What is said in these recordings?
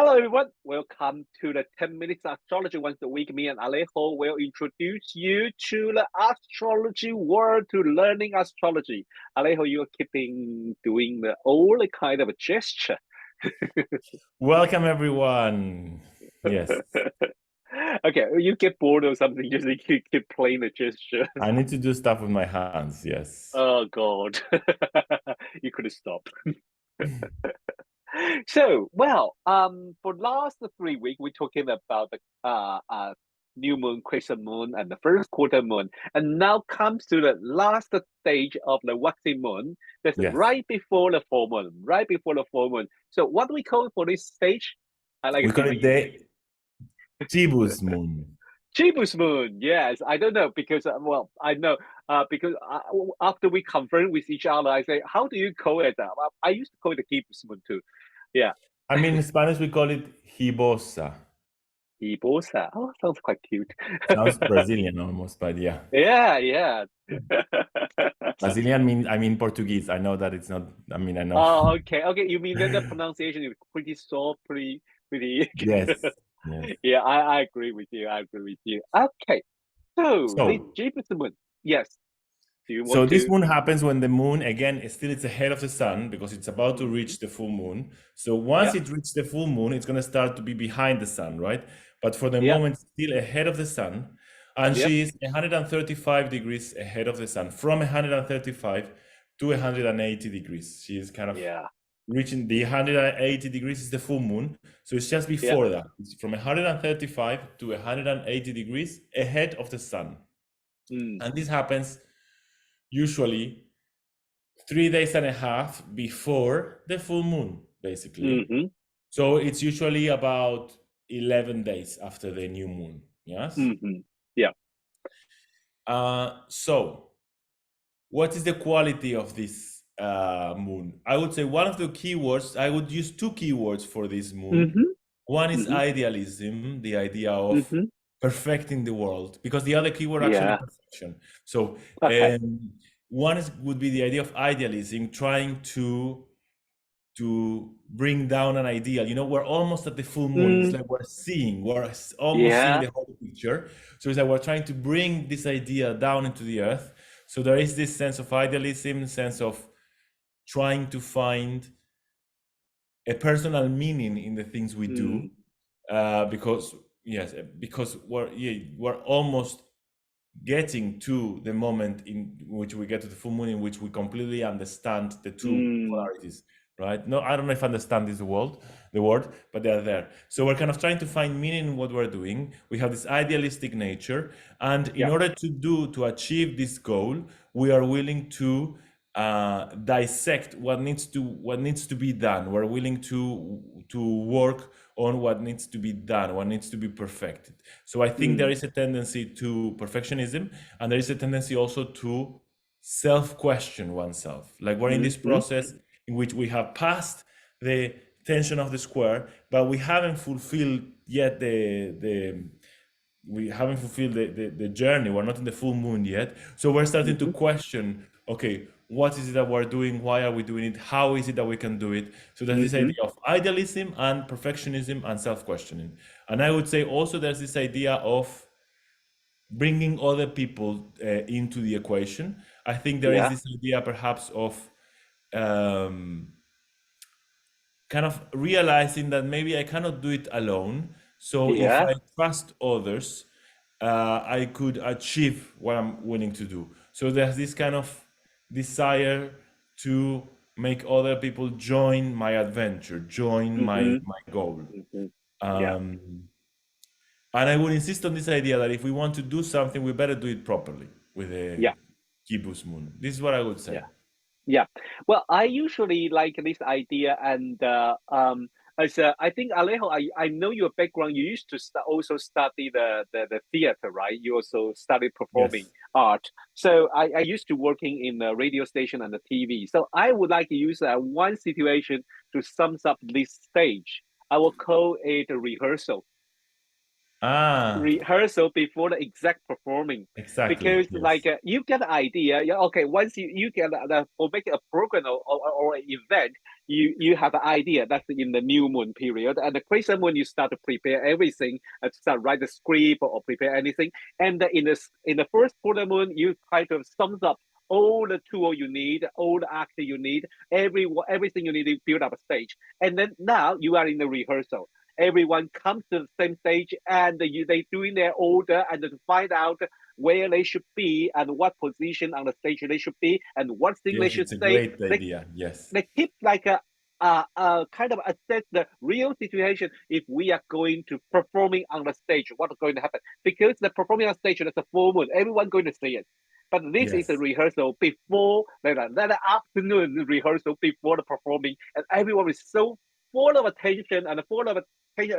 Hello, everyone. Welcome to the 10 Minutes Astrology. Once a week, me and Alejo will introduce you to the astrology world, to learning astrology. Alejo, you're keeping doing the old kind of gesture. Welcome, everyone. Yes, Okay, you get bored or something, just keep playing the gesture. I need to do stuff with my hands. Yes. Oh, God. You could stop. So, for last 3 weeks, we're talking about the new moon, crescent moon, and the first quarter moon, and now comes to the last stage of the waxing moon. That's Yes. right before the full moon. Right before the full moon. So, what do we call it for this stage? I like We call it the Gibbous moon. Gibbous moon. Yes, I don't know because I know because after we confirm with each other, I say, how do you call it? I used to call it the Gibbous moon too. Yeah. I mean, in Spanish, we call it Gibosa. Ibosa. Oh, sounds quite cute. Sounds Brazilian almost, but yeah. Yeah. Brazilian I mean Portuguese. I know that it's not, I know. Oh, okay. You mean that the pronunciation is pretty soft, pretty. Yes. Yeah, I agree with you. Okay. So the Gibbous moon. Yes. Do you want this to? moon happens when the moon, again, it's ahead of the sun because it's about to reach the full moon. So once it reaches the full moon, it's going to start to be behind the sun, right? But for the moment, still ahead of the sun. And she is 135 degrees ahead of the sun, from 135 to 180 degrees. She is kind of reaching the 180 degrees is the full moon. So it's just before that. It's from 135 to 180 degrees ahead of the sun. And this happens usually 3 days and a half before the full moon, basically. So it's usually about 11 days after the new moon. Yes. Yeah. So what is the quality of this moon? I would say one of the keywords, I would use two keywords for this moon. One is idealism, the idea of perfecting the world, because the other keyword actually perfection. So one would be the idea of idealism, trying to bring down an ideal. We're almost at the full moon. It's like we're almost seeing the whole picture. So it's like we're trying to bring this idea down into the earth. So there is this sense of idealism, sense of trying to find a personal meaning in the things we do, because we're almost getting to the moment in which we get to the full moon, in which we completely understand the two polarities, right? No, I don't know if understand is the word, but they're there. So we're kind of trying to find meaning in what we're doing. We have this idealistic nature, and in order to achieve this goal, we are willing to dissect what needs to be done. We're willing to work on what needs to be done, what needs to be perfected. So I think there is a tendency to perfectionism, and there is a tendency also to self-question oneself. Like we're in this process in which we have passed the tension of the square, but we haven't fulfilled yet the journey. We're not in the full moon yet. So we're starting to question, okay, what is it that we're doing? Why are we doing it? How is it that we can do it? So there's this idea of idealism and perfectionism and self-questioning. And I would say also there's this idea of bringing other people into the equation. I think there is this idea perhaps of kind of realizing that maybe I cannot do it alone. So if I trust others, I could achieve what I'm willing to do. So there's this kind of desire to make other people join my adventure, join my goal. And I would insist on this idea that if we want to do something, we better do it properly with a Gibbous moon. This is what I would say. Yeah. Well, I usually like this idea, and as I think Alejo, I know your background. You used to also study the theater, right? You also studied performing art. So I used to working in the radio station and the TV. So I would like to use one situation to sum up this stage. I will call it a rehearsal. Rehearsal before the exact performing. Exactly. Because you get the idea, once you get or make a program or an event, you have an idea that's in the new moon period, and the crescent moon you start to prepare everything, start write the script or prepare anything, and in the first quarter moon you try to sums up all the tool you need, all the actor you need, everything you need to build up a stage, and then now you are in the rehearsal. Everyone comes to the same stage, and they doing their order and to find out where they should be and what position on the stage they should be and what thing they Yes, should it's a say. great idea. Yes. They keep like a kind of assess the real situation if we are going to performing on the stage, what's going to happen. Because the performing on stage is a full moon, everyone going to see it. But this is a Yes. rehearsal before that afternoon rehearsal before the performing, and everyone is so full of attention and full of attention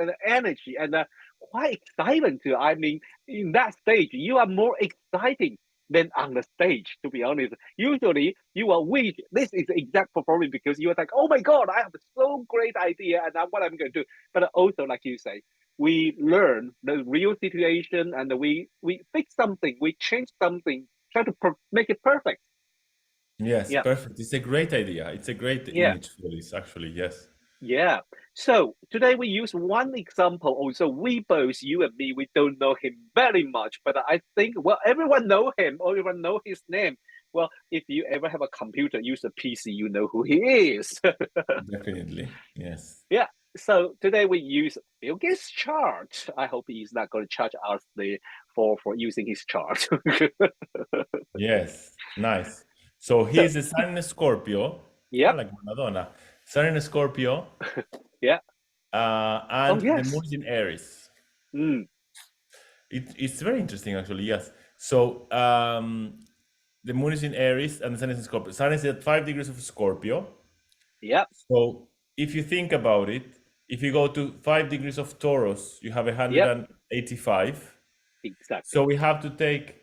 and energy and quite excitement too. I mean, in that stage, you are more exciting than on the stage, to be honest. Usually, you will wish this is the exact performance because you are like, oh my God, I have a so great idea and what I'm going to do. But also, like you say, we learn the real situation and we fix something, we change something, try to make it perfect. Yes, Yeah, perfect. It's a great idea. It's a great yeah, image for this, actually. Yes. yeah. So today we use one example. Also, we both, you and me, we don't know him very much, but I think well, everyone know him, everyone know his name. Well, if you ever have a computer, use a PC, you know who he is. Definitely. Yes. Yeah. So today we use Bill Gates' chart. I hope he's not going to charge us for using his chart. Yes. Nice. So So he's a Sun in Scorpio, kind yep, of like Madonna. Sun in Scorpio, yeah. Oh and the moon yes. is in Aries. Mm, It's very interesting, actually. Yes. So the moon is in Aries and the sun is in Scorpio. Sun is at 5 degrees of Scorpio. yep. So if you think about it, if you go to 5 degrees of Taurus, you have Yep. 185. So Exactly. we have to take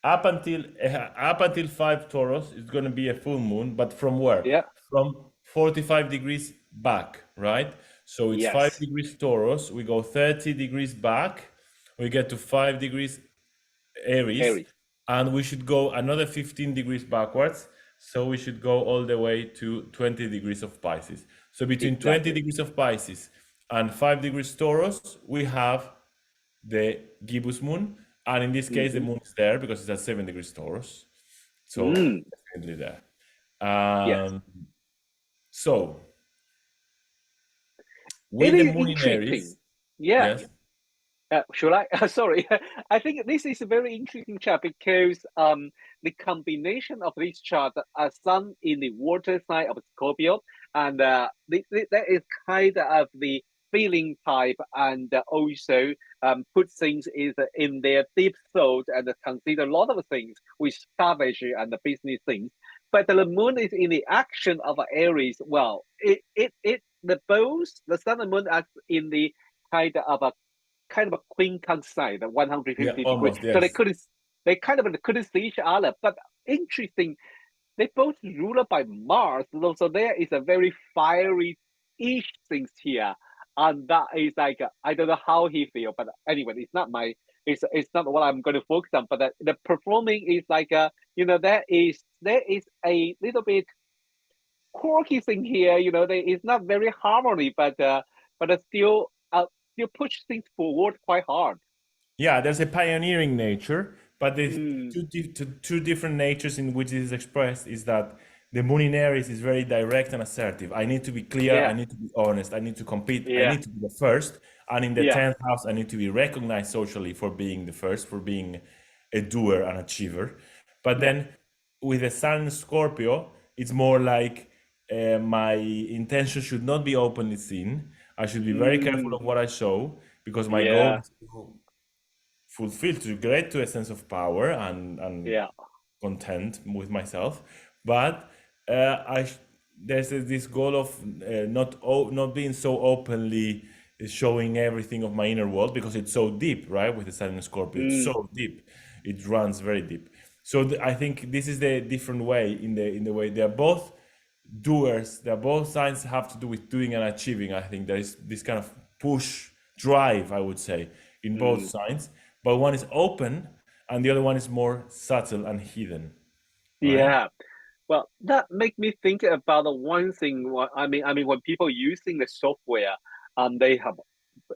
up until 5 Taurus, it's going to be a full moon, but from where? Yeah. From 45 degrees back, right? So it's five Yes. degrees Taurus. We go 30 degrees back. We get to 5 degrees Aries, Aries. and we should go another 15 degrees backwards. So we should go all the way to 20 degrees of Pisces. So between 20 Exactly. degrees of Pisces and 5 degrees Taurus, we have the gibbous moon. And in this case, the Mm-hmm. moon is there because it's at 7 degrees Taurus. So Mm. definitely there. Yes. Um, so It with the is moon in interesting. Aries, Yeah. yes, Should I? Sorry, I think this is a very interesting chart because the combination of this chart, Sun in the water sign of Scorpio, and that is kind of the feeling type, and also put things is in their deep thought and consider a lot of things with savage and the business things. But the moon is in the action of Aries. Well, the both the Sun and Moon are in the kind of a quincunx side, the yeah, 150 degree. almost, So yes. they kind of couldn't see each other. But interesting, they both ruled by Mars. So there is a very fiery ish things here. And that is like I don't know how he feel, but anyway, it's not what I'm going to focus on. But the performing is like there is a little bit quirky thing here. It's not very harmony, but still push things forward quite hard. Yeah, there's a pioneering nature, but the Mm, two different natures in which it is expressed is that the moon in Aries is very direct and assertive. I need to be clear, I yeah, need to be honest, I need to compete, I yeah, need to be the first. And in the yeah, 10th house, I need to be recognized socially for being the first, for being a doer and achiever. But yeah. then with the sun in Scorpio, it's more like my intention should not be openly seen. I should be very careful Mm, of what I show because my goal yeah, is to fulfilled to get to a sense of power and yeah. content with myself, but there's this goal of not being so openly showing everything of my inner world because it's so deep, right? With the Sun and Scorpio, it's Mm, so deep, it runs very deep. So I think this is the different way in the way they're both doers. They're both signs have to do with doing and achieving. I think there is this kind of push drive, I would say, in both mm. signs, but one is open and the other one is more subtle and hidden, right? Yeah. Well, that make me think about the one thing. I mean, when people using the software, they have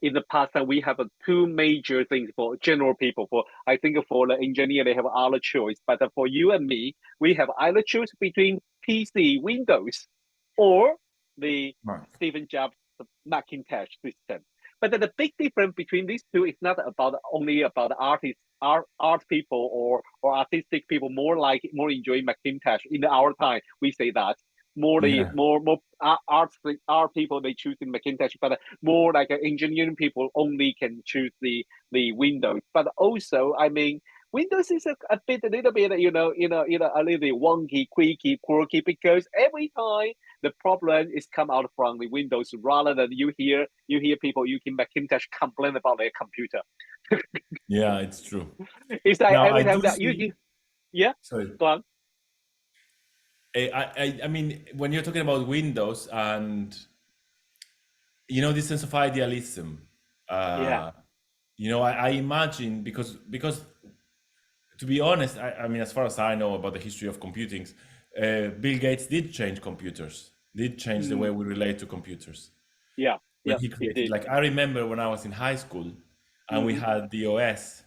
in the past time we have two major things for general people. For I think for the engineer, they have other choice. But for you and me, we have either choose between PC, Windows, or the Right. Stephen Jobs Macintosh system. But the big difference between these two is not about only about artists, art people or artistic people. More enjoying Macintosh in our time. We say that more the Yeah. more art people they choose in Macintosh, but more like engineering people only can choose the Windows. But also, I mean, Windows is a little bit, a little wonky, quirky, quirky because every time the problem is come out from the Windows rather than you hear people using Macintosh complain about their computer. Yeah, it's true. It's like Now every I time do that you see. yeah, Sorry. go on. I mean, when you're talking about Windows and this sense of idealism, Yeah. uh, I imagine because to be honest, I mean, as far as I know about the history of computing, Bill Gates did change computers, did change the way Mm, we relate to computers yeah. when Yeah. he It created. did. Like I remember when I was in high school, and we Mm-hmm. had the OS,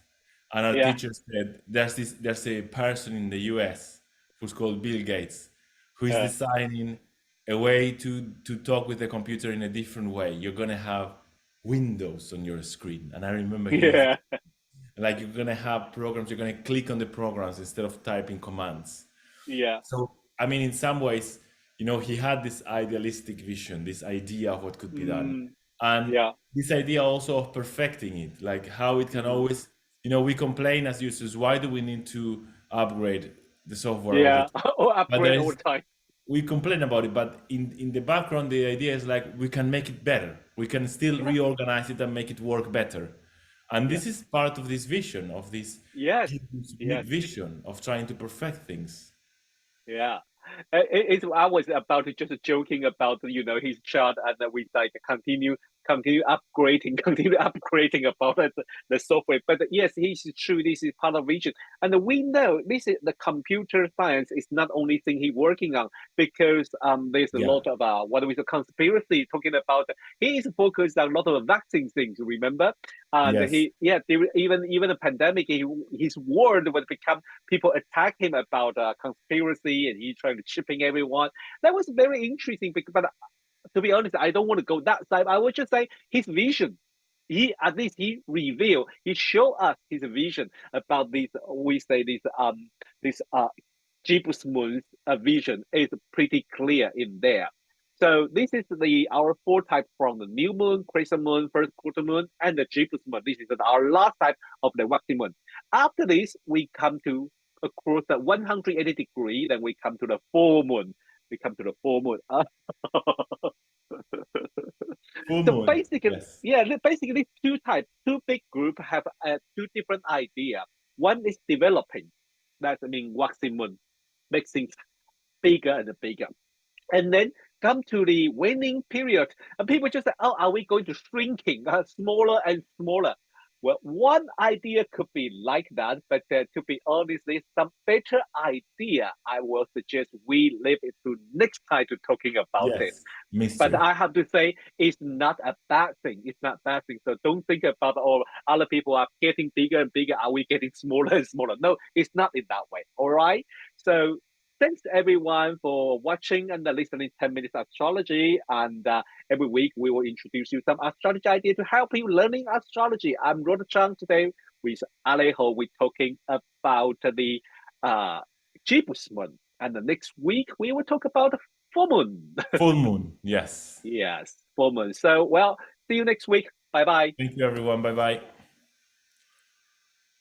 and our Yeah. teacher said, "There's a person in the U.S. who's called Bill Gates, who is Uh, designing a way to talk with the computer in a different way. You're gonna have Windows on your screen." And I remember he used it yeah. like you're gonna have programs, you're gonna click on the programs instead of typing commands. Yeah. So, I mean, in some ways, he had this idealistic vision, this idea of what could be done. Mm, And yeah. this idea also of perfecting it, like how it can Mm, always, we complain as users, why do we need to upgrade the software all the yeah. time? Or But there upgrade all is, the time. we complain about it, but in the background, the idea is like we can make it better. We can still Yeah. reorganize it and make it work better. And Yeah. this is part of this vision, of this Yes. Gibbous Yes. vision of trying to perfect things. Yeah. I was about to just joking about his chart and then we like continue upgrading continue upgrading about the software. But yes, it's true. This is part of vision, and we know this is the computer science is not only thing he working on because there's a Yeah. lot of what we call conspiracy talking about. He is focused on a lot of vaccine things. Remember, and Yes. even the pandemic, his word would become people attack him about conspiracy and he trying to chipping everyone. That was very interesting. But to be honest, I don't want to go that side. I would just say his vision. He at least he revealed, he showed us his vision about this. We say this Gibbous moon's vision is pretty clear in there. So this is our four types from the new moon, crescent moon, first quarter moon, and the Gibbous moon. This is our last type of the waxing moon. After this, we come to across the 180 degree, then we come to the full moon. We come to the full moon. Full So moon. basically, Yes. yeah, basically two types, two big group have two different idea. One is developing, that's I mean waxing moon, makes things bigger and bigger. And then come to the waning period, and people just say, "Oh, are we going to shrinking, smaller and smaller?" Well, one idea could be like that, but to be honest, there's some better idea. I will suggest we leave it to next time to talking about it. Yes. But Mystery. I have to say, it's not a bad thing. It's not a bad thing. So don't think about, oh, other people are getting bigger and bigger. Are we getting smaller and smaller? No, it's not in that way. All right. So thanks to everyone for watching and listening 10 minutes astrology. And every week we will introduce you some astrology idea to help you learning astrology. I'm Rod Chang today with Alejo. We're talking about the Gibbous moon. And the next week we will talk about full moon. Full moon. Yes. Yes, full moon. So, well, see you next week. Bye bye. Thank you, everyone. Bye bye.